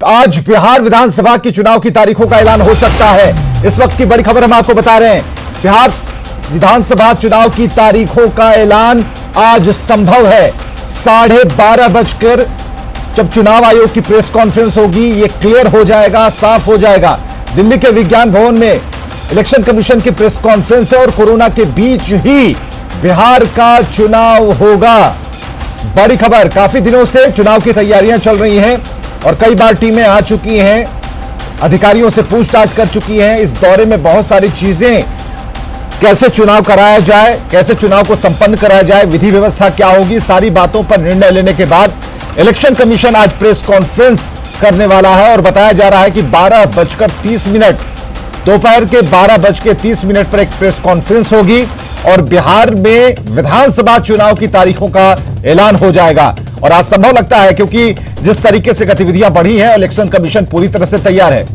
आज बिहार विधानसभा की चुनाव की तारीखों का ऐलान हो सकता है। इस वक्त की बड़ी खबर हम आपको बता रहे हैं। बिहार विधानसभा चुनाव की तारीखों का ऐलान आज संभव है। 12:30 बजकर जब चुनाव आयोग की प्रेस कॉन्फ्रेंस होगी, ये क्लियर हो जाएगा, साफ हो जाएगा। दिल्ली के विज्ञान भवन में इलेक्शन कमीशन की प्रेस कॉन्फ्रेंस है और कोरोना के बीच ही बिहार का चुनाव होगा। बड़ी खबर, काफी दिनों से चुनाव की तैयारियां चल रही हैं और कई बार टीमें आ चुकी हैं, अधिकारियों से पूछताछ कर चुकी हैं। इस दौरे में बहुत सारी चीजें, कैसे चुनाव कराया जाए, कैसे चुनाव को संपन्न कराया जाए, विधि व्यवस्था क्या होगी, सारी बातों पर निर्णय लेने के बाद इलेक्शन कमीशन आज प्रेस कॉन्फ्रेंस करने वाला है और बताया जा रहा है कि 12:30 दोपहर के 12:30 पर एक प्रेस कॉन्फ्रेंस होगी और बिहार में विधानसभा चुनाव की तारीखों का ऐलान हो जाएगा। और आज संभव लगता है क्योंकि जिस तरीके से गतिविधियां बढ़ी हैं, इलेक्शन कमीशन पूरी तरह से तैयार है।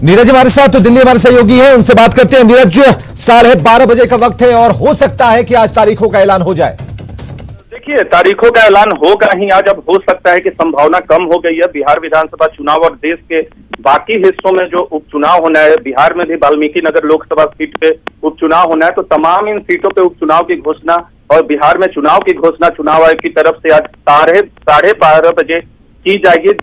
नीरज हमारे साथ, तो दिल्ली हमारे सहयोगी हैं, उनसे बात करते हैं। नीरज, 12:30 बजे का वक्त है और हो सकता है कि आज तारीखों का ऐलान हो जाए। देखिए, तारीखों का ऐलान होगा ही आज। अब हो सकता है कि संभावना कम हो गई है। बिहार विधानसभा चुनाव और देश के बाकी हिस्सों में जो उपचुनाव होना है, बिहार में भी वाल्मीकि नगर लोकसभा सीट पे उपचुनाव होना है, तो तमाम इन सीटों पे उपचुनाव की घोषणा और बिहार में चुनाव की घोषणा चुनाव आयोग की तरफ से आज 12:30 बजे की जाएगी।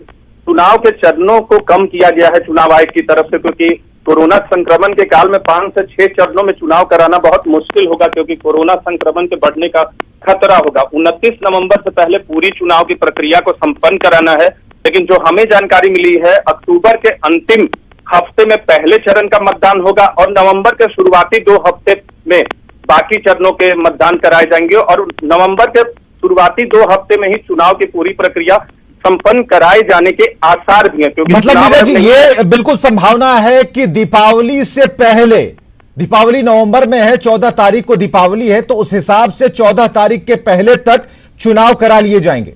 चुनाव के चरणों को कम किया गया है चुनाव आयोग की तरफ से, क्योंकि कोरोना संक्रमण के काल में 5 से 6 चरणों में चुनाव कराना बहुत मुश्किल होगा, क्योंकि कोरोना संक्रमण के बढ़ने का खतरा होगा। 29 नवंबर से पहले पूरी चुनाव की प्रक्रिया को संपन्न कराना है, लेकिन जो हमें जानकारी मिली है, अक्टूबर के अंतिम हफ्ते में पहले चरण का मतदान होगा और नवंबर के शुरुआती 2 हफ्ते में बाकी चरणों के मतदान कराए जाएंगे और नवंबर के शुरुआती 2 हफ्ते में ही चुनाव की पूरी प्रक्रिया संपन्न कराए जाने के आसार भी हैं। क्योंकि मतलब नीरज जी, ये बिल्कुल संभावना है कि दीपावली से पहले, दीपावली नवंबर में है, 14 तारीख को दीपावली है, तो उस हिसाब से 14 तारीख के पहले तक चुनाव करा लिए जाएंगे।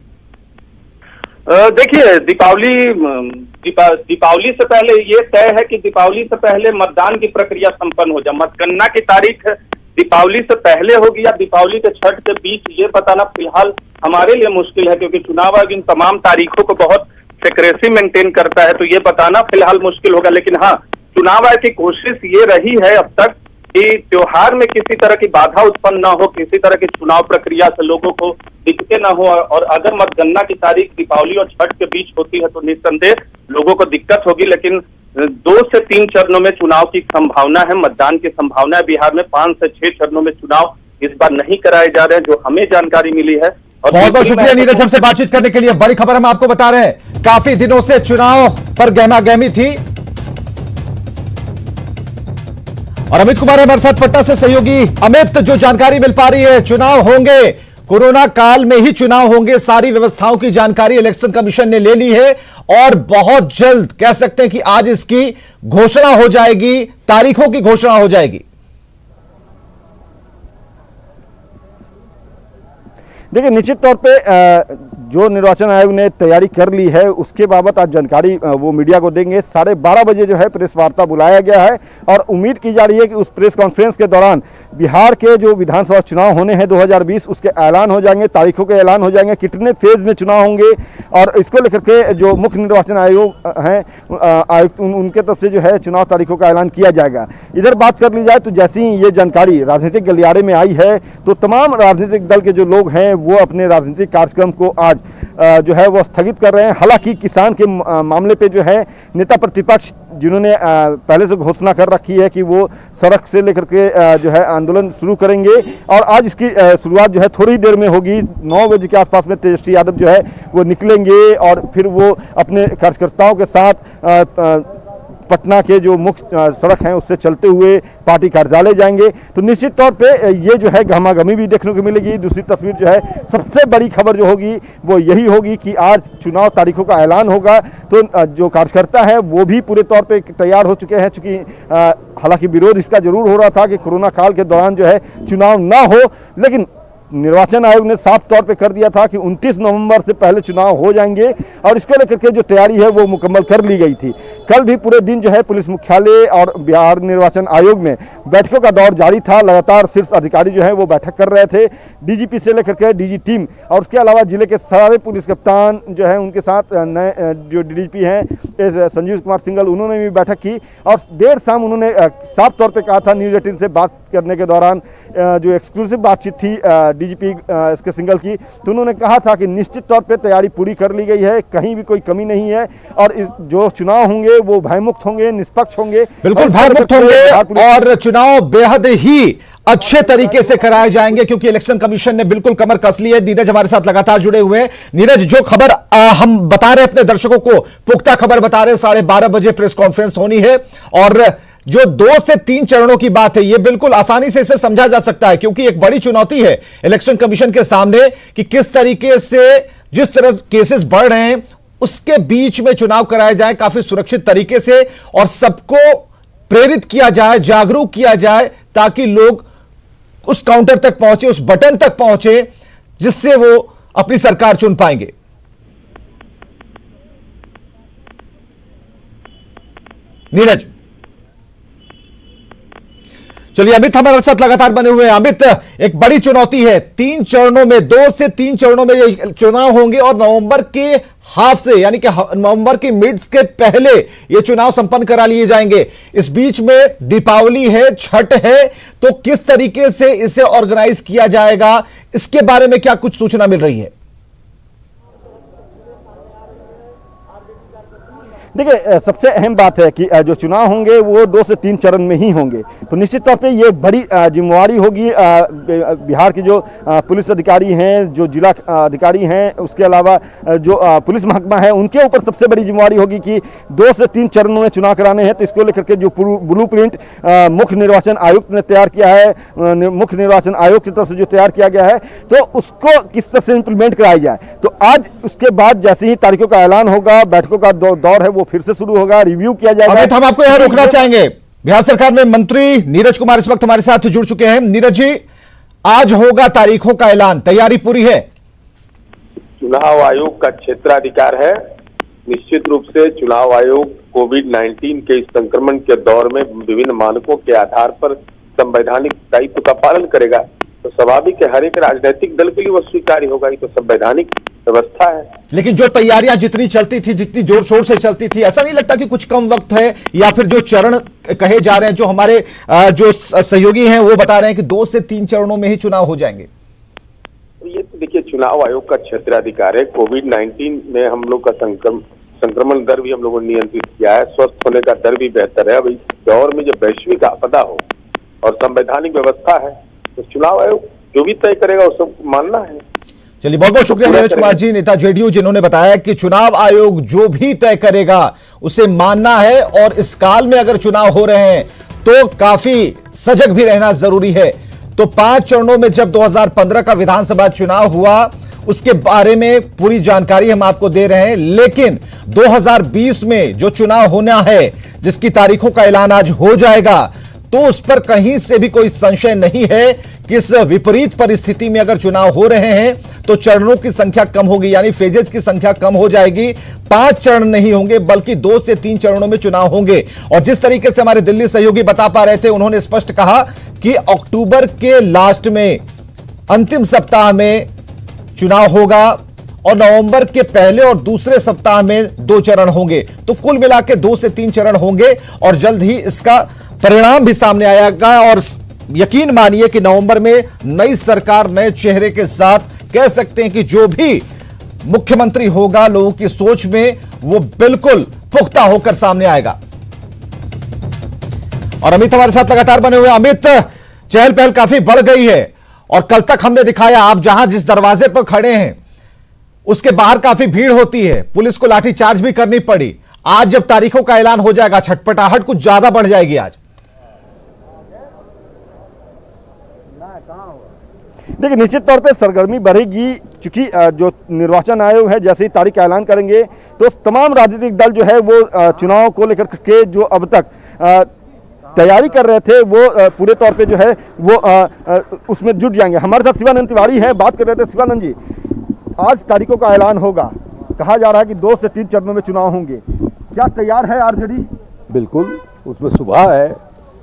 देखिए, दीपावली से पहले ये तय है कि दीपावली से पहले मतदान की प्रक्रिया संपन्न हो जाए। मतगणना की तारीख दीपावली से पहले होगी या दीपावली के छठ के बीच, ये बताना फिलहाल हमारे लिए मुश्किल है, क्योंकि चुनाव आयोग इन तमाम तारीखों को बहुत सिक्रेसी मेंटेन करता है, तो ये बताना फिलहाल मुश्किल होगा। लेकिन हाँ, चुनाव आयोग की कोशिश ये रही है अब तक कि त्योहार में किसी तरह की बाधा उत्पन्न न हो, किसी तरह की चुनाव प्रक्रिया से लोगों को दिक्कतें न हो। और अगर मतगणना की तारीख दीपावली और छठ के बीच होती है तो निस्संदेह लोगों को दिक्कत होगी, लेकिन 2 से 3 चरणों में चुनाव की संभावना है, मतदान की संभावना है। बिहार में 5 से 6 चरणों में चुनाव इस बार नहीं कराए जा रहे हैं, जो हमें जानकारी मिली है। और बहुत बहुत शुक्रिया नीरज, हमसे बातचीत करने के लिए। बड़ी खबर हम आपको बता रहे हैं, काफी दिनों से चुनाव पर गहमागहमी थी और अमित कुमार हमारे साथ पटना से सहयोगी। अमित, जो जानकारी मिल पा रही है, चुनाव होंगे, कोरोना काल में ही चुनाव होंगे, सारी व्यवस्थाओं की जानकारी इलेक्शन कमीशन ने ले ली है और बहुत जल्द कह सकते हैं कि आज इसकी घोषणा हो जाएगी, तारीखों की घोषणा हो जाएगी। देखिए, निश्चित तौर पे जो निर्वाचन आयोग ने तैयारी कर ली है उसके बाबत आज जानकारी वो मीडिया को देंगे। 12:30 बजे जो है प्रेस वार्ता बुलाया गया है और उम्मीद की जा रही है कि उस प्रेस कॉन्फ्रेंस के दौरान बिहार के जो विधानसभा चुनाव होने हैं 2020, उसके ऐलान हो जाएंगे, तारीखों के ऐलान हो जाएंगे, कितने फेज में चुनाव होंगे और इसको लेकर के जो मुख्य निर्वाचन आयोग हैं आयुक्त, उनके तरफ से जो है चुनाव तारीखों का ऐलान किया जाएगा। इधर बात कर ली जाए तो जैसी ही ये जानकारी राजनीतिक गलियारे में आई है तो तमाम राजनीतिक दल के जो लोग हैं वो अपने राजनीतिक कार्यक्रम को आज जो है वो स्थगित कर रहे हैं। हालांकि किसान के मामले पे जो है नेता प्रतिपक्ष जिन्होंने पहले से घोषणा कर रखी है कि वो सड़क से लेकर के जो है आंदोलन शुरू करेंगे और आज इसकी शुरुआत जो है थोड़ी देर में होगी। 9 बजे के आसपास में तेजस्वी यादव जो है वो निकलेंगे और फिर वो अपने कार्यकर्ताओं के साथ पटना के जो मुख्य सड़क हैं उससे चलते हुए पार्टी कार्यालय जाएंगे। तो निश्चित तौर पे ये जो है गहमागहमी भी देखने को मिलेगी। दूसरी तस्वीर जो है, सबसे बड़ी खबर जो होगी वो यही होगी कि आज चुनाव तारीखों का ऐलान होगा, तो जो कार्यकर्ता है वो भी पूरे तौर पे तैयार हो चुके हैं। चूंकि हालांकि विरोध इसका जरूर हो रहा था कि कोरोना काल के दौरान जो है चुनाव ना हो, लेकिन निर्वाचन आयोग ने साफ तौर पे कर दिया था कि 29 नवंबर से पहले चुनाव हो जाएंगे और इसको लेकर के जो तैयारी है वो मुकम्मल कर ली गई थी। कल भी पूरे दिन जो है पुलिस मुख्यालय और बिहार निर्वाचन आयोग में बैठकों का दौर जारी था। लगातार शीर्ष अधिकारी जो है वो बैठक कर रहे थे, डीजीपी से लेकर के डीजी टीम, और उसके अलावा जिले के सारे पुलिस कप्तान जो है उनके साथ नए जो डीजीपी हैं संजीव कुमार सिंघल, उन्होंने भी बैठक की। और देर शाम उन्होंने साफ तौर पे कहा था न्यूज़ 18 से बात करने के दौरान, जो एक्सक्लूसिव बातचीत थी डीजीपी इसके सिंघल की, तो उन्होंने कहा था कि निश्चित तौर पे तैयारी पूरी कर ली गई है, कहीं भी कोई कमी नहीं है, और इस जो चुनाव होंगे वो भयमुक्त होंगे, निष्पक्ष होंगे, बिल्कुल भयमुक्त होंगे और चुनाव बेहद ही अच्छे तरीके से कराए जाएंगे, क्योंकि इलेक्शन कमीशन ने बिल्कुल कमर कस ली है। नीरज हमारे साथ लगातार जुड़े हुए हैं। नीरज, जो खबर हम बता रहे हैं अपने दर्शकों को, पुख्ता खबर बता रहे हैं, 12:30 बजे प्रेस कॉन्फ्रेंस होनी है, और जो 2 से 3 चरणों की बात है, यह बिल्कुल आसानी से इसे समझा जा सकता है, क्योंकि एक बड़ी चुनौती है इलेक्शन कमीशन के सामने कि किस तरीके से, जिस तरह केसेस बढ़ रहे हैं उसके बीच में चुनाव कराए जाए काफी सुरक्षित तरीके से, और सबको प्रेरित किया जाए, जागरूक किया जाए, ताकि लोग उस काउंटर तक पहुंचे, उस बटन तक पहुंचे जिससे वो अपनी सरकार चुन पाएंगे। नीरज, चलिए अमित हमारे साथ लगातार बने हुए हैं। अमित, एक बड़ी चुनौती है, 3 चरणों में, 2 से 3 चरणों में ये चुनाव होंगे, और नवंबर के हाफ से, यानी कि नवंबर की मिड के पहले ये चुनाव संपन्न करा लिए जाएंगे। इस बीच में दीपावली है, छठ है, तो किस तरीके से इसे ऑर्गेनाइज किया जाएगा, इसके बारे में क्या कुछ सूचना मिल रही है? देखिए, सबसे अहम बात है कि जो चुनाव होंगे वो 2 से 3 चरण में ही होंगे, तो निश्चित तौर पे ये बड़ी जिम्मेवारी होगी बिहार के जो पुलिस अधिकारी हैं, जो जिला अधिकारी हैं, उसके अलावा जो पुलिस महकमा है, उनके ऊपर सबसे बड़ी जिम्मेवारी होगी कि 2 से 3 चरणों में चुनाव कराने हैं। तो इसको लेकर के जो ब्लूप्रिंट मुख्य निर्वाचन आयुक्त ने तैयार किया है, मुख्य निर्वाचन आयोग की तरफ से जो तैयार किया गया है, तो उसको किस तरह से इंप्लीमेंट कराई जाए। तो आज उसके बाद जैसे ही तारीखों का ऐलान होगा, बैठकों का दौर है वो फिर से शुरू होगा, रिव्यू किया जाएगा। अमित, हम आपको यहां रोकना चाहेंगे। बिहार सरकार में मंत्री नीरज कुमार इस वक्त हमारे साथ जुड़ चुके हैं। नीरज जी, आज होगा तारीखों का ऐलान, तैयारी पूरी है? चुनाव आयोग का क्षेत्राधिकार है। निश्चित रूप से चुनाव आयोग कोविड-19 के इस संक्रमण के दौर में विभिन्न मानकों के आधार पर संवैधानिक दायित्व का पालन करेगा, तो स्वाभाविक है हर एक राजनीतिक दल के लिए वो स्वीकार्य होगा। ये तो संवैधानिक व्यवस्था है। लेकिन जो तैयारियां जितनी चलती थी, जितनी जोर शोर से चलती थी, ऐसा नहीं लगता कि कुछ कम वक्त है, या फिर जो चरण कहे जा रहे हैं, जो हमारे जो सहयोगी हैं वो बता रहे हैं कि 2 से 3 चरणों में ही चुनाव हो जाएंगे? ये तो देखिए, चुनाव आयोग का क्षेत्राधिकार है। कोविड-19 में हम लोग का संक्रमण दर भी हम लोगों ने नियंत्रित किया है, स्वस्थ होने का दर भी बेहतर है। अब इस दौर में जब वैश्विक आपदा हो और संवैधानिक व्यवस्था है, तो चुनाव आयोग जो भी तय करेगा वो सब मानना है। चलिए, बहुत बहुत शुक्रिया नीरज कुमार जी, नेता जेडीयू, जिन्होंने बताया कि चुनाव आयोग जो भी तय करेगा उसे मानना है, और इस काल में अगर चुनाव हो रहे हैं तो काफी सजग भी रहना जरूरी है। तो 5 चरणों में जब 2015 का विधानसभा चुनाव हुआ, उसके बारे में पूरी जानकारी हम आपको दे रहे हैं, लेकिन 2020 में जो चुनाव होना है, जिसकी तारीखों का ऐलान आज हो जाएगा, तो उस पर कहीं से भी कोई संशय नहीं है कि इस विपरीत परिस्थिति में अगर चुनाव हो रहे हैं तो चरणों की संख्या कम होगी, यानी फेजेस की संख्या कम हो जाएगी। 5 चरण नहीं होंगे, बल्कि 2 से 3 चरणों में चुनाव होंगे। और जिस तरीके से हमारे दिल्ली सहयोगी बता पा रहे थे, उन्होंने स्पष्ट कहा कि अक्टूबर के लास्ट में, अंतिम सप्ताह में चुनाव होगा, और नवंबर के पहले और दूसरे सप्ताह में 2 चरण होंगे। तो कुल मिला के 2 से 3 चरण होंगे, और जल्द ही इसका परिणाम भी सामने आएगा। और यकीन मानिए कि नवंबर में नई सरकार नए चेहरे के साथ, कह सकते हैं कि जो भी मुख्यमंत्री होगा, लोगों की सोच में वो बिल्कुल पुख्ता होकर सामने आएगा। और अमित हमारे साथ लगातार बने हुए। अमित, चहल पहल काफी बढ़ गई है, और कल तक हमने दिखाया, आप जहां जिस दरवाजे पर खड़े हैं उसके बाहर काफी भीड़ होती है, पुलिस को लाठीचार्ज भी करनी पड़ी। आज जब तारीखों का ऐलान हो जाएगा, छटपटाहट कुछ ज्यादा बढ़ जाएगी आज। देखिए, निश्चित तौर पे सरगर्मी बढ़ेगी, क्योंकि जो निर्वाचन आयोग है जैसे ही तारीख का ऐलान करेंगे, तो तमाम राजनीतिक दल जो है वो चुनाव को लेकर के जो अब तक तैयारी कर रहे थे, वो पूरे तौर पे जो है वो उसमें जुट जाएंगे। हमारे साथ शिवानंद तिवारी है, बात कर रहे थे। शिवानंद जी, आज तारीखों का ऐलान होगा, कहा जा रहा है कि 2 से 3 चरणों में चुनाव होंगे, क्या तैयार है आरजेडी? बिल्कुल, उसमें सुबह है,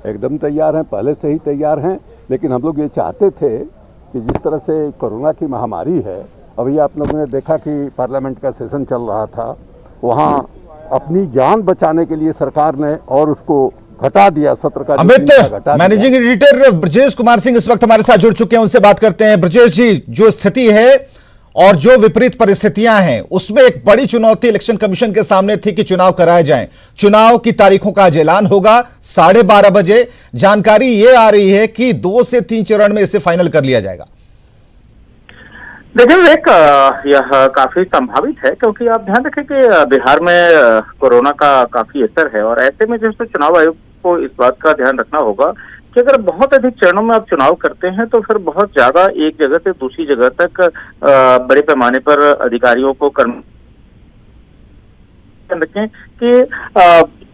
एकदम तैयार हैं, पहले से ही तैयार हैं। लेकिन हम लोग ये चाहते थे कि जिस तरह से कोरोना की महामारी है, अभी आप लोगों ने देखा कि पार्लियामेंट का सेशन चल रहा था, वहाँ अपनी जान बचाने के लिए सरकार ने और उसको घटा दिया, सत्र का अमित, मैनेजिंग एडिटर ब्रजेश कुमार सिंह इस वक्त हमारे साथ जुड़ चुके हैं, उनसे बात करते हैं। ब्रजेश जी, जो स्थिति है और जो विपरीत परिस्थितियां हैं, उसमें एक बड़ी चुनौती इलेक्शन कमीशन के सामने थी कि चुनाव कराए जाएं। चुनाव की तारीखों का आज ऐलान होगा 12:30 बजे। जानकारी यह आ रही है कि 2 से 3 चरण में इसे फाइनल कर लिया जाएगा। देखिए विवेक, यह काफी संभावित है, क्योंकि आप ध्यान रखें कि बिहार में कोरोना का काफी असर है, और ऐसे में जैसे चुनाव आयोग को इस बात का ध्यान रखना होगा कि अगर बहुत अधिक चरणों में आप चुनाव करते हैं तो फिर बहुत ज्यादा एक जगह से दूसरी जगह तक बड़े पैमाने पर अधिकारियों को रखें कि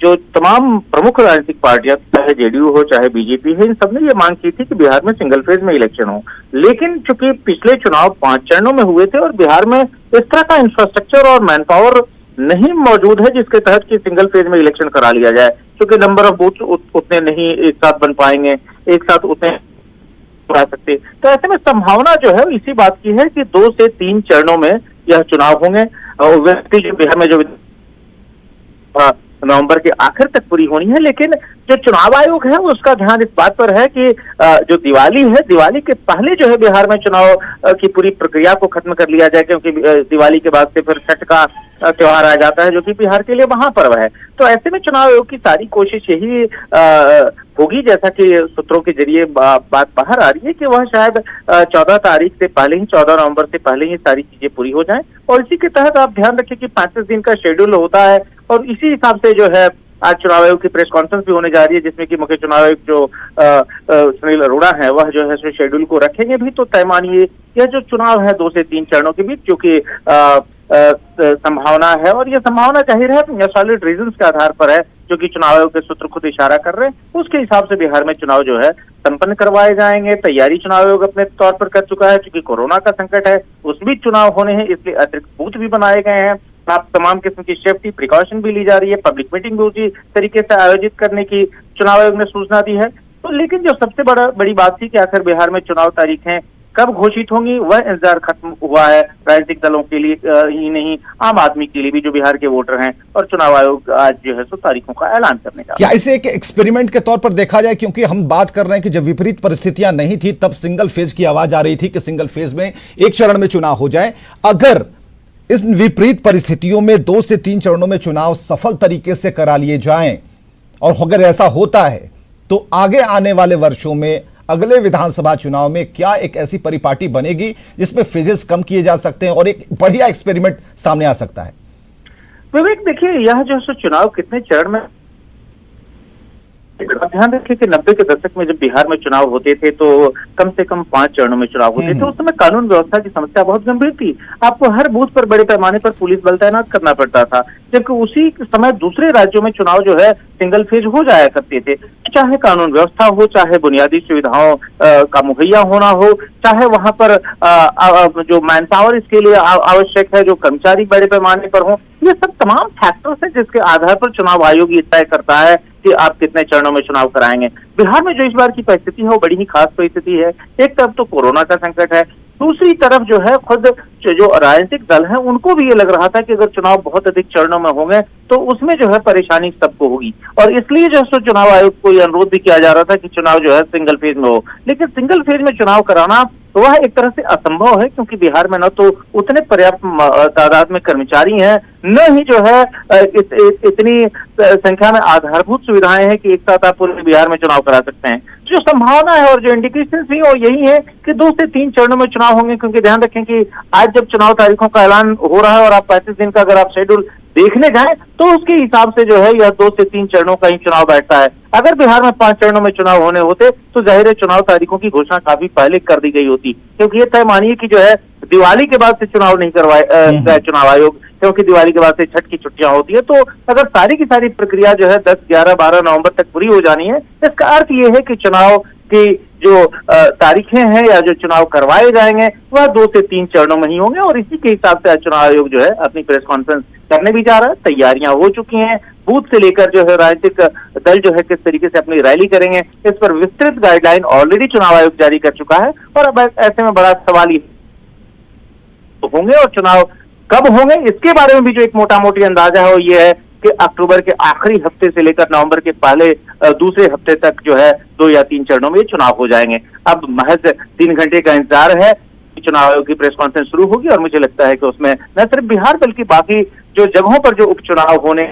जो तमाम प्रमुख राजनीतिक पार्टियां, चाहे जेडीयू हो चाहे बीजेपी है, इन सबने ये मांग की थी कि बिहार में सिंगल फेज में इलेक्शन हो। लेकिन चूंकि पिछले चुनाव 5 चरणों में हुए थे और बिहार में इस तरह का इंफ्रास्ट्रक्चर और मैन पावर नहीं मौजूद है जिसके तहत कि सिंगल फेज में इलेक्शन करा लिया जाए, क्योंकि नंबर ऑफ बूथ उतने नहीं एक साथ बन पाएंगे, एक साथ उतने करा सकते। तो ऐसे में संभावना जो है इसी बात की है कि 2 से 3 चरणों में यह चुनाव होंगे। और व्यक्ति जो बिहार में जो नवंबर के आखिर तक पूरी होनी है। लेकिन जो चुनाव आयोग है उसका ध्यान इस बात पर है कि जो दिवाली है, दिवाली के पहले जो है बिहार में चुनाव की पूरी प्रक्रिया को खत्म कर लिया जाए, क्योंकि दिवाली के बाद से फिर छठ का त्योहार आ जाता है जो कि बिहार के लिए महापर्व है। तो ऐसे में चुनाव आयोग की सारी कोशिश यही होगी, जैसा कि सूत्रों के जरिए बात बाहर आ रही है, कि वह शायद 14 तारीख से पहले ही, 14 नवंबर से पहले ही सारी चीजें पूरी हो जाएं। और इसी के तहत आप ध्यान रखें कि 35 दिन का शेड्यूल होता है, और इसी हिसाब से जो है आज चुनाव आयोग की प्रेस कॉन्फ्रेंस भी होने जा रही है, जिसमें कि मुख्य चुनाव आयुक्त जो सुनील अरोड़ा है वह जो है शेड्यूल को रखेंगे भी। तो तय मानिए यह जो चुनाव है 2 से 3 चरणों के बीच, जो कि संभावना है, और यह संभावना जाहिर है सॉलिड रीजंस के आधार पर है, जो कि चुनाव आयोग के सूत्र खुद इशारा कर रहे हैं। उसके हिसाब से बिहार में चुनाव जो है संपन्न करवाए जाएंगे। तैयारी चुनाव आयोग अपने तौर पर कर चुका है, क्योंकि कोरोना का संकट है, उस बीच चुनाव होने हैं, इसलिए अतिरिक्त बूथ भी बनाए गए हैं। आप तमाम किस्म की सेफ्टी प्रिकॉशन भी ली जा रही है, पब्लिक मीटिंग भी उसी तरीके से आयोजित करने की चुनाव आयोग ने सूचना दी है। तो लेकिन जो सबसे बड़ी बात थी कि आखिर बिहार में चुनाव तारीखें कब घोषित होंगी, वह इंतजार खत्म हुआ है राजनीतिक दलों के लिए ही नहीं, आम आदमी के लिए भी, जो बिहार के वोटर हैं। और चुनाव आयोग आज जो है सो तारीखों का ऐलान करने का, क्या इसे एक एक्सपेरिमेंट के तौर पर देखा जाए? क्योंकि हम बात कर रहे हैं कि जब विपरीत परिस्थितियां नहीं थी तब सिंगल फेज की आवाज आ रही थी कि सिंगल फेज में एक चरण में चुनाव हो जाए। अगर इस विपरीत परिस्थितियों में 2 से 3 चरणों में चुनाव सफल तरीके से करा लिए जाएं, और अगर ऐसा होता है तो आगे आने वाले वर्षों में अगले विधानसभा चुनाव में क्या एक ऐसी परिपाटी बनेगी जिसमें फेजेस कम किए जा सकते हैं और एक बढ़िया एक्सपेरिमेंट सामने आ सकता है? विवेक, देखिए यह जो चुनाव कितने चरण में, ध्यान रखिए कि 90 के दशक में जब बिहार में चुनाव होते थे तो कम से कम 5 चरणों में चुनाव होते थे। उस समय कानून व्यवस्था की समस्या बहुत गंभीर थी, आपको हर बूथ पर बड़े पैमाने पर पुलिस बल तैनात करना पड़ता था, जबकि उसी समय दूसरे राज्यों में चुनाव जो है सिंगल फेज हो जाया करते थे। चाहे कानून व्यवस्था हो, चाहे बुनियादी सुविधाओं का मुहैया होना हो, चाहे वहां पर जो मैन पावर इसके लिए आवश्यक है, जो कर्मचारी बड़े पैमाने पर हो, ये सब तमाम फैक्टर्स है जिसके आधार पर चुनाव आयोग ये तय करता है कि आप कितने चरणों में चुनाव कराएंगे। बिहार में जो इस बार की परिस्थिति है वो बड़ी ही खास परिस्थिति है। एक तरफ तो कोरोना का संकट है, दूसरी तरफ जो है खुद जो राजनीतिक दल है उनको भी ये लग रहा था कि अगर चुनाव बहुत अधिक चरणों में होंगे तो उसमें जो है परेशानी सबको होगी, और इसलिए जो है चुनाव आयोग को यह अनुरोध भी किया जा रहा था कि चुनाव जो है सिंगल फेज में हो। लेकिन सिंगल फेज में चुनाव कराना तो वह एक तरह से असंभव है, क्योंकि बिहार में न तो उतने पर्याप्त तादाद में कर्मचारी हैं, न ही जो है इतनी संख्या में आधारभूत सुविधाएं हैं कि एक साथ आप पूरे बिहार में चुनाव करा सकते हैं। जो संभावना है और जो इंडिकेशन भी और यही है कि 2 से 3 चरणों में चुनाव होंगे, क्योंकि ध्यान रखें कि आज जब चुनाव तारीखों का ऐलान हो रहा है और आप 35 दिन का अगर आप शेड्यूल देखने जाएं तो उसके हिसाब से जो है यह 2 से 3 चरणों का ही चुनाव बैठता है। अगर बिहार में 5 चरणों में चुनाव होने होते तो जाहिर है चुनाव तारीखों की घोषणा काफी पहले कर दी गई होती, क्योंकि ये तय मानिए कि जो है दिवाली के बाद से चुनाव नहीं करवाए चुनाव आयोग, क्योंकि दिवाली के बाद से छठ की छुट्टियां होती है। तो अगर सारी की सारी प्रक्रिया जो है 10, 11, 12 नवंबर तक पूरी हो जानी है, इसका अर्थ ये है कि चुनाव की जो तारीखें हैं या जो चुनाव करवाए जाएंगे वह 2 से 3 चरणों में ही होंगे। और इसी के हिसाब से चुनाव आयोग जो है अपनी प्रेस कॉन्फ्रेंस करने भी जा रहा है। तैयारियां हो चुकी हैं, बूथ से लेकर जो है राजनीतिक दल जो है किस तरीके से अपनी रैली करेंगे, इस पर विस्तृत गाइडलाइन ऑलरेडी चुनाव आयोग जारी कर चुका है। और अब ऐसे में बड़ा सवाल ही होंगे और चुनाव कब होंगे इसके बारे में भी जो एक मोटा मोटी अंदाजा है वो ये है कि अक्टूबर के आखिरी हफ्ते से लेकर नवंबर के पहले दूसरे हफ्ते तक जो है 2 या 3 चरणों में चुनाव हो जाएंगे। अब महज 3 घंटे का इंतजार है, चुनाव आयोग की प्रेस कॉन्फ्रेंस शुरू होगी और मुझे लगता है कि उसमें न सिर्फ बिहार बल्कि बाकी जो जगहों पर जो उपचुनाव होने,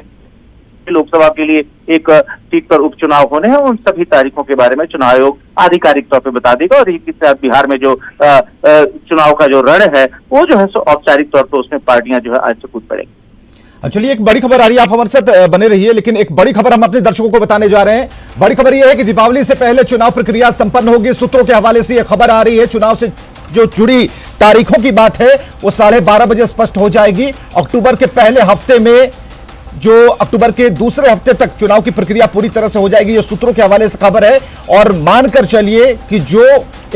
लोकसभा के लिए एक सीट पर उपचुनाव होने हैं, उन सभी तारीखों के बारे में चुनाव आयोग आधिकारिक तौर पर बता देगा। और इसी के साथ बिहार में जो चुनाव का जो रण है वो जो है सो औपचारिक तौर पर उसमें पार्टियां जो है आज से कूद पड़ेंगी। चलिए, एक बड़ी खबर आ रही है, आप हमारे साथ बने रहिए, लेकिन एक बड़ी खबर हम अपने दर्शकों को बताने जा रहे हैं। बड़ी खबर यह है कि दीपावली से पहले चुनाव प्रक्रिया संपन्न होगी। सूत्रों के हवाले से यह खबर आ रही है, चुनाव से जो जुड़ी तारीखों की बात है वो 12:30 बजे स्पष्ट हो जाएगी। अक्टूबर के पहले हफ्ते में जो अक्टूबर के दूसरे हफ्ते तक चुनाव की प्रक्रिया पूरी तरह से हो जाएगी, ये सूत्रों के हवाले से खबर है। और मानकर चलिए कि जो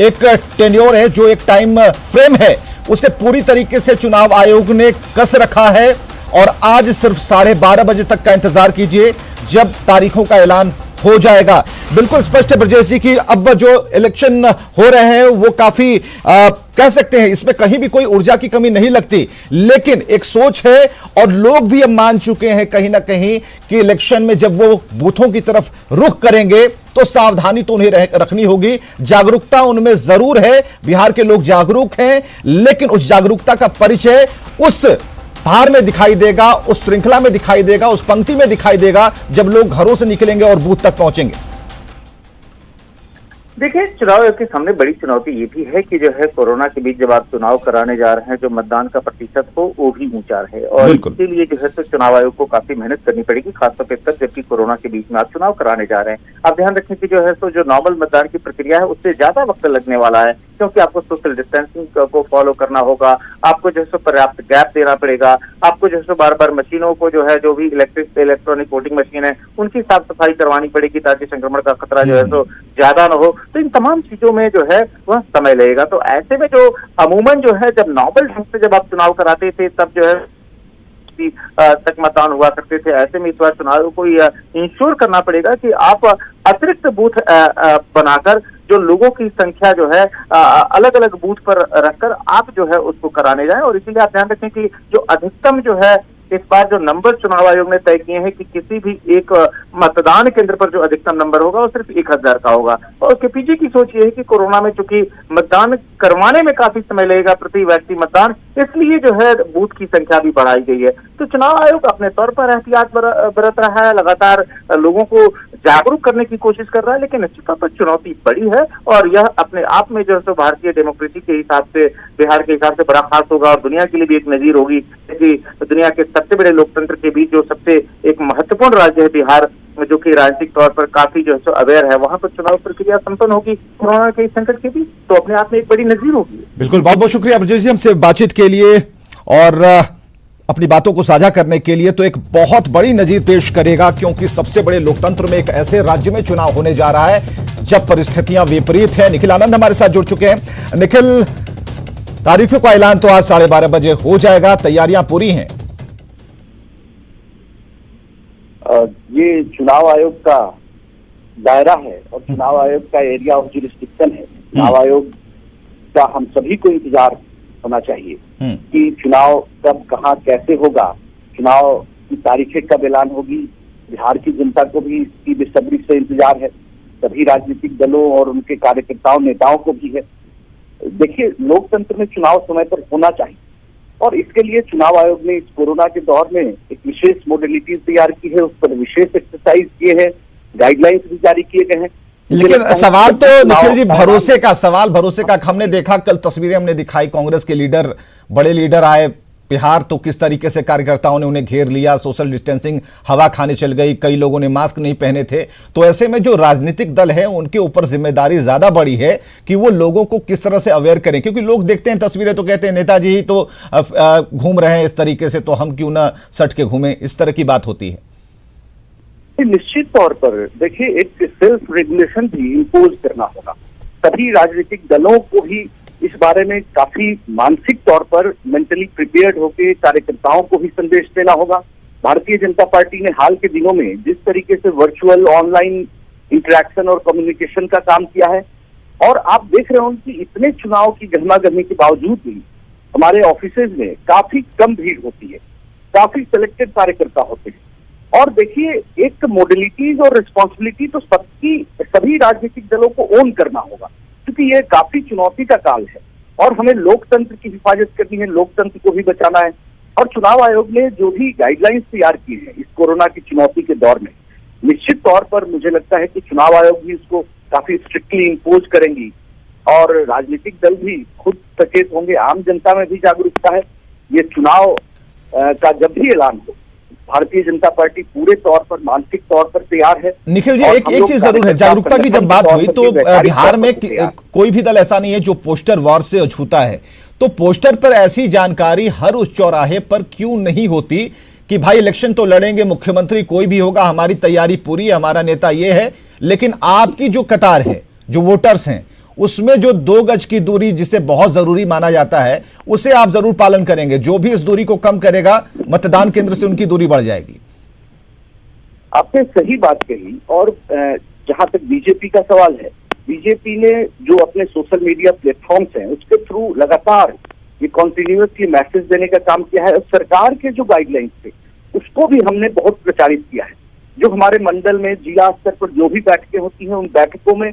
एक टेन्योर है, जो एक टाइम फ्रेम है, उसे पूरी तरीके से चुनाव आयोग ने कस रखा है। और आज सिर्फ 12:30 बजे तक का इंतजार कीजिए जब तारीखों का ऐलान हो जाएगा। बिल्कुल स्पष्ट है ब्रजेश जी की अब जो इलेक्शन हो रहे हैं वो काफी कह सकते हैं इसमें कहीं भी कोई ऊर्जा की कमी नहीं लगती, लेकिन एक सोच है और लोग भी अब मान चुके हैं कहीं ना कहीं कि इलेक्शन में जब वो बूथों की तरफ रुख करेंगे तो सावधानी तो उन्हें रखनी होगी। जागरूकता उनमें जरूर है, बिहार के लोग जागरूक हैं, लेकिन उस जागरूकता का परिचय उस धार में दिखाई देगा, उस श्रृंखला में दिखाई देगा, उस पंक्ति में दिखाई देगा जब लोग घरों से निकलेंगे और बूथ तक पहुंचेंगे। देखिए, चुनाव आयोग के सामने बड़ी चुनौती ये भी है कि जो है कोरोना के बीच जब आप चुनाव कराने जा रहे हैं, जो मतदान का प्रतिशत हो वो भी ऊंचा है और इसके लिए जो है तो चुनाव आयोग को काफी मेहनत करनी पड़ेगी, खासतौर पर तब जबकि कोरोना के बीच में आप चुनाव कराने जा रहे हैं। आप ध्यान रखें कि जो है तो जो नॉर्मल मतदान की प्रक्रिया है उससे ज्यादा वक्त लगने वाला है, क्योंकि आपको सोशल डिस्टेंसिंग को फॉलो करना होगा, आपको जो है पर्याप्त गैप देना पड़ेगा, आपको जो है बार बार मशीनों को जो है जो भी इलेक्ट्रॉनिक वोटिंग मशीन है उनकी साफ सफाई करवानी पड़ेगी ताकि संक्रमण का खतरा जो है तो ज्यादा न हो। तो इन तमाम चीजों में जो है वह समय लगेगा। तो ऐसे में जो अमूमन जो है जब नॉर्मल ढंग से जब आप चुनाव कराते थे तब जो है तक मतदान हुआ करते थे, ऐसे में इस बार चुनाव को इंश्योर करना पड़ेगा कि आप अतिरिक्त बूथ बनाकर जो लोगों की संख्या जो है अलग अलग बूथ पर रखकर आप जो है उसको कराने जाएं। और इसीलिए आप ध्यान रखें कि जो अधिकतम जो है इस बार जो नंबर चुनाव आयोग ने तय किए हैं कि किसी भी एक मतदान केंद्र पर जो अधिकतम नंबर होगा वो सिर्फ 1000 का होगा। और उसके पीछे की सोच ये है कि कोरोना में चूंकि मतदान करवाने में काफी समय लगेगा प्रति व्यक्ति मतदान, इसलिए जो है बूथ की संख्या भी बढ़ाई गई है। तो चुनाव आयोग अपने तौर पर एहतियात बरत रहा है, लगातार लोगों को जागरूक करने की कोशिश कर रहा है, लेकिन निश्चित तौर पर चुनौती बड़ी है और यह अपने आप में जो है भारतीय डेमोक्रेसी के हिसाब से, बिहार के हिसाब से बड़ा खास होगा और दुनिया के लिए भी एक नजीर होगी कि दुनिया के सबसे बड़े लोकतंत्र के बीच जो सबसे एक महत्वपूर्ण राज्य है बिहार, जो कि राजनीतिक तौर पर काफी जो है अवेयर है, वहां पर चुनाव प्रक्रिया संपन्न होगी कोरोना के संकट के बीच, तो अपने आप में एक बड़ी नजीर होगी। बिल्कुल, बहुत बहुत शुक्रिया ब्रजेश जी हमसे बातचीत के लिए और अपनी बातों को साझा करने के लिए। तो एक बहुत बड़ी नजीर पेश करेगा क्योंकि सबसे बड़े लोकतंत्र में एक ऐसे राज्य में चुनाव होने जा रहा है जब परिस्थितियां विपरीत है। निखिल आनंद हमारे साथ जुड़ चुके हैं। निखिल, तारीखों का ऐलान तो आज 12:30 बजे हो जाएगा, तैयारियां पूरी हैं? ये चुनाव आयोग का दायरा है और चुनाव आयोग का एरिया ऑफ जुरिस्डिक्शन है। चुनाव आयोग का हम सभी को इंतजार होना चाहिए कि चुनाव कब, कहां, कैसे होगा, चुनाव की तारीखें कब ऐलान होगी। बिहार की जनता को भी इसकी बेसब्री से इंतजार है, सभी राजनीतिक दलों और उनके कार्यकर्ताओं, नेताओं को भी है। देखिए, लोकतंत्र में चुनाव समय पर होना चाहिए और इसके लिए चुनाव आयोग ने इस कोरोना के दौर में एक विशेष मॉडलिटीज तैयार की है, उस पर विशेष एक्सरसाइज किए हैं, गाइडलाइंस भी जारी किए गए हैं। लेकिन सवाल तो निखिल जी भरोसे का हमने देखा, कल तस्वीरें हमने दिखाई, कांग्रेस के लीडर, बड़े लीडर आए बिहार, तो किस तरीके से कार्यकर्ताओं ने उन्हें घेर लिया, सोशल डिस्टेंसिंग हवा खाने चल गई, कई लोगों ने मास्क नहीं पहने थे। तो ऐसे में जो राजनीतिक दल है उनके ऊपर जिम्मेदारी ज्यादा बड़ी है कि वो लोगों को किस तरह से अवेयर करें, क्योंकि लोग देखते हैं तस्वीरें तो कहते हैं नेताजी ही तो घूम रहे हैं इस तरीके से, तो हम क्यों ना सट के घूमें, इस तरह की बात होती है। निश्चित तौर पर देखिए, एक सेल्फ रेगुलेशन भी इम्पोज करना होगा। सभी राजनीतिक दलों को भी इस बारे में काफी मानसिक तौर पर मेंटली प्रिपेयर्ड होकर कार्यकर्ताओं को भी संदेश देना होगा भारतीय जनता पार्टी ने हाल के दिनों में जिस तरीके से वर्चुअल ऑनलाइन इंटरेक्शन और कम्युनिकेशन का काम किया है, और आप देख रहे हो कि इतने चुनाव की गहमागहमी के बावजूद भी हमारे ऑफिसेज में काफी कम भीड़ होती है, काफी सिलेक्टेड कार्यकर्ता होते हैं। और देखिए, एक मोडलिटीज और रिस्पॉन्सिबिलिटी तो सभी राजनीतिक दलों को ओन करना होगा, क्योंकि ये काफी चुनौती का काल है और हमें लोकतंत्र की हिफाजत करनी है, लोकतंत्र को भी बचाना है। और चुनाव आयोग ने जो भी गाइडलाइंस तैयार की है इस कोरोना की चुनौती के दौर में, निश्चित तौर पर मुझे लगता है कि चुनाव आयोग भी इसको काफी स्ट्रिक्टली इम्पोज करेंगी और राजनीतिक दल भी खुद सचेत होंगे, आम जनता में भी जागरूकता है। ये चुनाव का जब भी ऐलान हो, भारतीय जनता पार्टी पूरे तौर पर, मानसिक तौर पर तैयार है। निखिल जी, एक चीज जरूर है, जागरूकता की जब बात हुई तो बिहार में कोई भी दल ऐसा नहीं है जो पोस्टर वॉर से अछूता है। तो पोस्टर पर ऐसी जानकारी हर उस चौराहे पर क्यों नहीं होती कि भाई इलेक्शन तो लड़ेंगे, मुख्यमंत्री कोई भी होगा, हमारी तैयारी पूरी है, हमारा नेता ये है, लेकिन आपकी जो कतार है, जो वोटर्स हैं, उसमें जो 2 गज की दूरी जिसे बहुत जरूरी माना जाता है, उसे आप जरूर पालन करेंगे। जो भी इस दूरी को कम करेगा, मतदान केंद्र से उनकी दूरी बढ़ जाएगी। आपने सही बात कही। और जहां तक बीजेपी का सवाल है, बीजेपी ने जो अपने सोशल मीडिया प्लेटफॉर्म्स हैं उसके थ्रू लगातार ये कॉन्टिन्यूअसली मैसेज देने का काम किया है। और सरकार के जो गाइडलाइंस थे उसको भी हमने बहुत प्रचारित किया है। जो हमारे मंडल में जिला स्तर पर जो भी बैठकें होती हैं, उन बैठकों में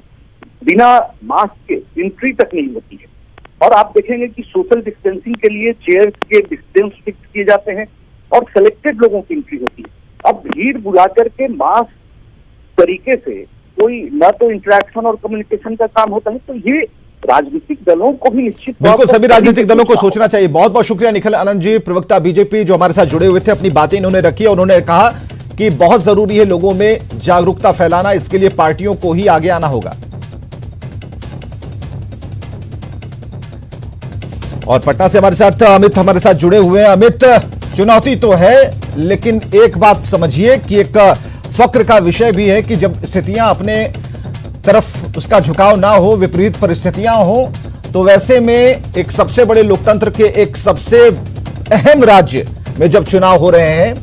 बिना मास्क के एंट्री तक नहीं होती है। और आप देखेंगे कि सोशल डिस्टेंसिंग के लिए चेयर्स के डिस्टेंस फिक्स किए जाते हैं और सिलेक्टेड लोगों की एंट्री होती है। अब भीड़ बुला करके मास तरीके से कोई न तो इंटरेक्शन और कम्युनिकेशन का काम होता है, तो ये राजनीतिक दलों को भी निश्चित बिल्कुल सभी राजनीतिक दलों को सोचना चाहिए। बहुत बहुत शुक्रिया निखिल आनंद जी, प्रवक्ता बीजेपी, जो हमारे साथ जुड़े हुए थे, अपनी बातें इन्होंने रखी। उन्होंने कहा कि बहुत जरूरी है लोगों में जागरूकता फैलाना, इसके लिए पार्टियों को ही आगे आना होगा। और पटना से हमारे साथ अमित हमारे साथ जुड़े हुए हैं। अमित, चुनौती तो है, लेकिन एक बात समझिए कि एक फक्र का विषय भी है कि जब स्थितियां अपने तरफ उसका झुकाव ना हो, विपरीत परिस्थितियां हो, तो वैसे में एक सबसे बड़े लोकतंत्र के एक सबसे अहम राज्य में जब चुनाव हो रहे हैं,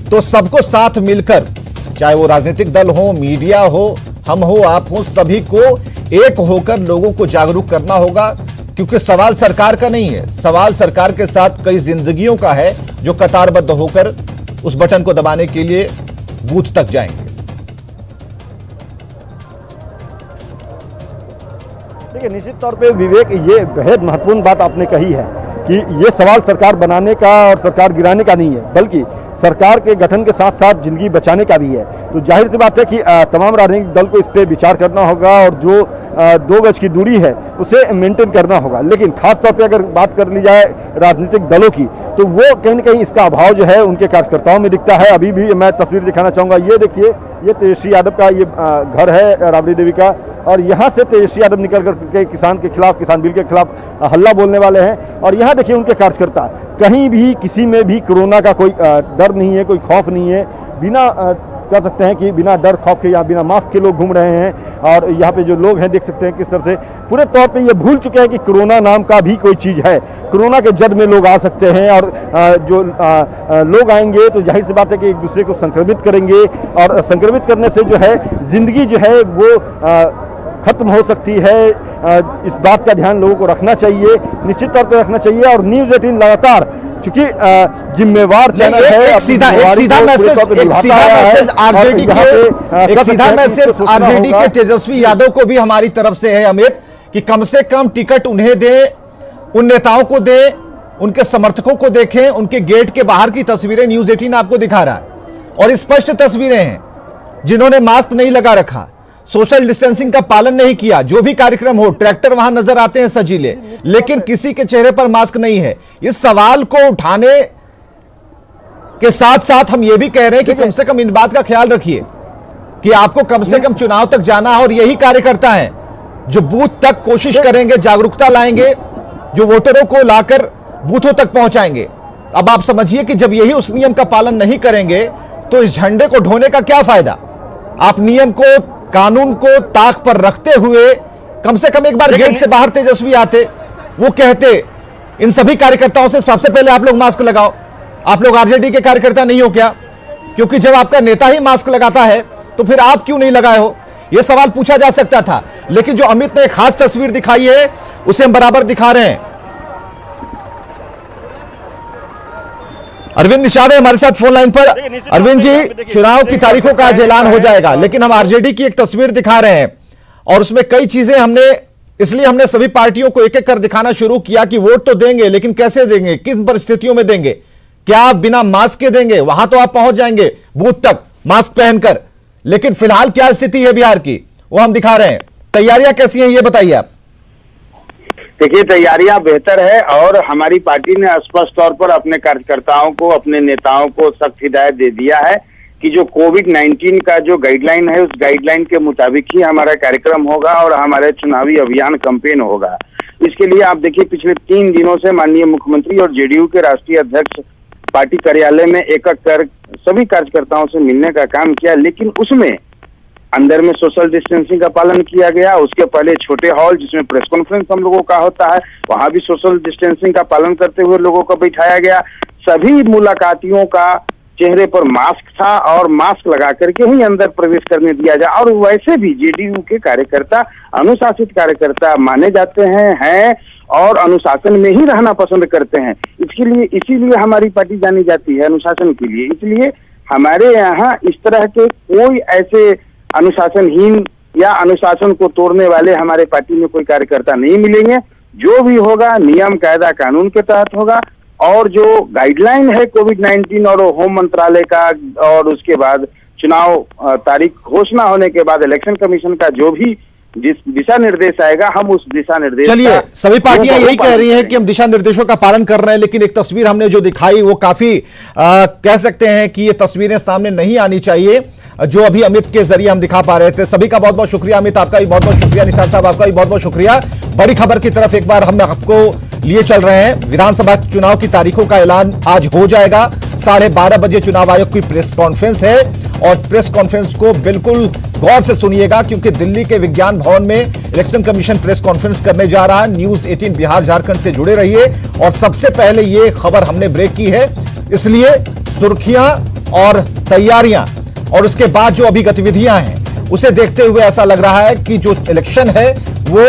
तो सबको साथ मिलकर, चाहे वो राजनीतिक दल हो, मीडिया हो, हम हो, आप हो, सभी को एक होकर लोगों को जागरूक करना होगा। क्योंकि सवाल सरकार का नहीं है, सवाल सरकार के साथ कई जिंदगियों का है जो कतारबद्ध होकर उस बटन को दबाने के लिए बूथ तक जाएंगे। देखिए, निश्चित तौर पे विवेक, ये बेहद महत्वपूर्ण बात आपने कही है कि ये सवाल सरकार बनाने का और सरकार गिराने का नहीं है, बल्कि सरकार के गठन के साथ साथ जिंदगी बचाने का भी है। तो जाहिर सी बात है कि तमाम राजनीतिक दल को इस पर विचार करना होगा और जो 2 गज की दूरी है उसे मेंटेन करना होगा। लेकिन खास तौर पे अगर बात कर ली जाए राजनीतिक दलों की, तो वो कहीं न कहीं इसका अभाव जो है उनके कार्यकर्ताओं में दिखता है। अभी भी मैं तस्वीर दिखाना चाहूँगा, ये देखिए, ये तेजस्वी यादव का ये घर है राबड़ी देवी का, और यहाँ से तेजस्वी यादव निकल करके किसान के खिलाफ, किसान बिल के खिलाफ हल्ला बोलने वाले हैं। और यहाँ देखिए उनके कार्यकर्ता, कहीं भी किसी में भी कोरोना का कोई डर नहीं है, कोई खौफ नहीं है, बिना कह सकते हैं कि बिना डर खौफ के यहाँ बिना मास्क के लोग घूम रहे हैं। और यहाँ पे जो लोग हैं देख सकते हैं किस तरह से पूरे तौर पे ये भूल चुके हैं कि कोरोना नाम का भी कोई चीज़ है। कोरोना के जद में लोग आ सकते हैं और जो लोग आएंगे तो जाहिर सी बात है कि एक दूसरे को संक्रमित करेंगे, और संक्रमित करने से जो है जिंदगी जो है वो खत्म हो सकती है। इस बात का ध्यान लोगों को रखना चाहिए, निश्चित तौर पर रखना चाहिए। और न्यूज़ 18 लगातार, चूंकि जिम्मेवार चैनल है, एक सीधा मैसेज आरजेडी के तेजस्वी यादव को भी हमारी तरफ से है अमित, कि कम से कम टिकट उन्हें दे, उन नेताओं को दे, उनके समर्थकों को देखें। उनके गेट के बाहर की तस्वीरें न्यूज़ 18 आपको दिखा रहा है और स्पष्ट तस्वीरें हैं। जिन्होंने मास्क नहीं लगा रखा, सोशल डिस्टेंसिंग का पालन नहीं किया, जो भी कार्यक्रम हो, ट्रैक्टर वहां नजर आते हैं सजीले, लेकिन किसी के चेहरे पर मास्क नहीं है। इस सवाल को उठाने के साथ साथ हम ये भी कह रहे हैं कि कम से कम इन बात का ख्याल रखिए कि आपको कम से कम चुनाव तक जाना है, और यही कार्यकर्ता हैं जो बूथ तक कोशिश करेंगे, जागरूकता लाएंगे, जो वोटरों को लाकर बूथों तक पहुंचाएंगे। अब आप समझिए कि जब यही उस नियम का पालन नहीं करेंगे तो इस झंडे को ढोने का क्या फायदा। आप नियम को, कानून को ताक पर रखते हुए कम से कम एक बार गेट से बाहर तेजस्वी आते, वो कहते इन सभी कार्यकर्ताओं से सबसे पहले आप लोग मास्क लगाओ, आप लोग आरजेडी के कार्यकर्ता नहीं हो क्या, क्योंकि जब आपका नेता ही मास्क लगाता है तो फिर आप क्यों नहीं लगाए हो, यह सवाल पूछा जा सकता था। लेकिन जो अमित ने एक खास तस्वीर दिखाई है उसे हम बराबर दिखा रहे हैं। अरविंद निषाद है हमारे साथ फोन लाइन पर। अरविंद जी, चुनाव की तारीखों का आज ऐलान हो जाएगा, लेकिन हम आरजेडी की एक तस्वीर दिखा रहे हैं और उसमें कई चीजें हमने सभी पार्टियों को एक एक कर दिखाना शुरू किया कि वोट तो देंगे, लेकिन कैसे देंगे, किन परिस्थितियों में देंगे, क्या आप बिना मास्क के देंगे, वहां तो आप पहुंच जाएंगे बूथ तक मास्क पहनकर, लेकिन फिलहाल क्या स्थिति है बिहार की वो हम दिखा रहे हैं। तैयारियां कैसी हैं ये बताइए आप। देखिए, तैयारियां बेहतर है और हमारी पार्टी ने स्पष्ट तौर पर अपने कार्यकर्ताओं को, अपने नेताओं को सख्त हिदायत दे दिया है कि जो कोविड-19 का जो गाइडलाइन है उस गाइडलाइन के मुताबिक ही हमारा कार्यक्रम होगा और हमारे चुनावी अभियान कैंपेन होगा। इसके लिए आप देखिए, पिछले 3 दिनों से माननीय मुख्यमंत्री और जेडीयू के राष्ट्रीय अध्यक्ष पार्टी कार्यालय में एक एक कर सभी कार्यकर्ताओं से मिलने का काम किया, लेकिन उसमें अंदर में सोशल डिस्टेंसिंग का पालन किया गया। उसके पहले छोटे हॉल जिसमें प्रेस कॉन्फ्रेंस हम लोगों का होता है, वहां भी सोशल डिस्टेंसिंग का पालन करते हुए लोगों को बैठाया गया। सभी मुलाकातियों का चेहरे पर मास्क था और मास्क लगा करके ही अंदर प्रवेश करने दिया जाए। और वैसे भी जेडीयू के कार्यकर्ता अनुशासित कार्यकर्ता माने जाते हैं और अनुशासन में ही रहना पसंद करते हैं। इसीलिए हमारी पार्टी जानी जाती है अनुशासन के लिए। इसलिए हमारे यहाँ इस तरह के कोई ऐसे अनुशासनहीन या अनुशासन को तोड़ने वाले हमारे पार्टी में कोई कार्यकर्ता नहीं मिलेंगे। जो भी होगा नियम कायदा कानून के तहत होगा और जो गाइडलाइन है कोविड-19 और होम मंत्रालय का और उसके बाद चुनाव तारीख घोषणा होने के बाद इलेक्शन कमीशन का जो भी जिस दिशा निर्देश आएगा हम उस दिशा निर्देश। चलिए, सभी पार्टियां यही कह रही हैं कि हम दिशा निर्देशों का पालन कर रहे हैं, लेकिन एक तस्वीर हमने जो दिखाई वो काफी कह सकते हैं कि ये तस्वीरें सामने नहीं आनी चाहिए जो अभी अमित के जरिए हम दिखा पा रहे थे। सभी का बहुत बहुत शुक्रिया। अमित आपका भी बहुत बहुत शुक्रिया। निषाद साहब आपका भी बहुत बहुत शुक्रिया। बड़ी खबर की तरफ एक बार हम आपको लिए चल रहे हैं। विधानसभा चुनाव की तारीखों का ऐलान आज हो जाएगा। 12:30 बजे चुनाव आयोग की प्रेस कॉन्फ्रेंस है और प्रेस कॉन्फ्रेंस को बिल्कुल गौर से सुनिएगा क्योंकि दिल्ली के विज्ञान भवन में इलेक्शन कमीशन प्रेस कॉन्फ्रेंस करने जा रहा है। न्यूज 18 बिहार झारखंड से जुड़े रहिए और सबसे पहले ये खबर हमने ब्रेक की है, इसलिए सुर्खियां और तैयारियां और उसके बाद जो अभी गतिविधियां हैं उसे देखते हुए ऐसा लग रहा है कि जो इलेक्शन है वो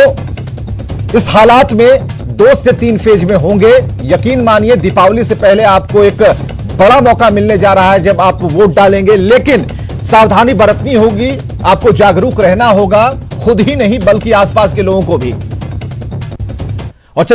इस हालात में 2 से 3 फेज में होंगे। यकीन मानिए दीपावली से पहले आपको एक बड़ा मौका मिलने जा रहा है जब आप वोट डालेंगे, लेकिन सावधानी बरतनी होगी, आपको जागरूक रहना होगा, खुद ही नहीं बल्कि आसपास के लोगों को भी।